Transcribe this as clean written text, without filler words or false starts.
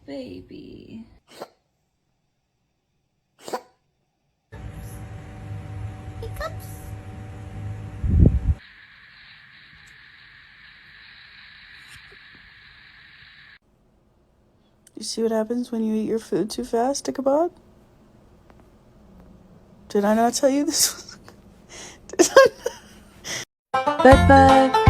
baby. Hiccups. You see what happens when you eat your food too fast, Ichabod? Did I not tell you this was... Bye-bye.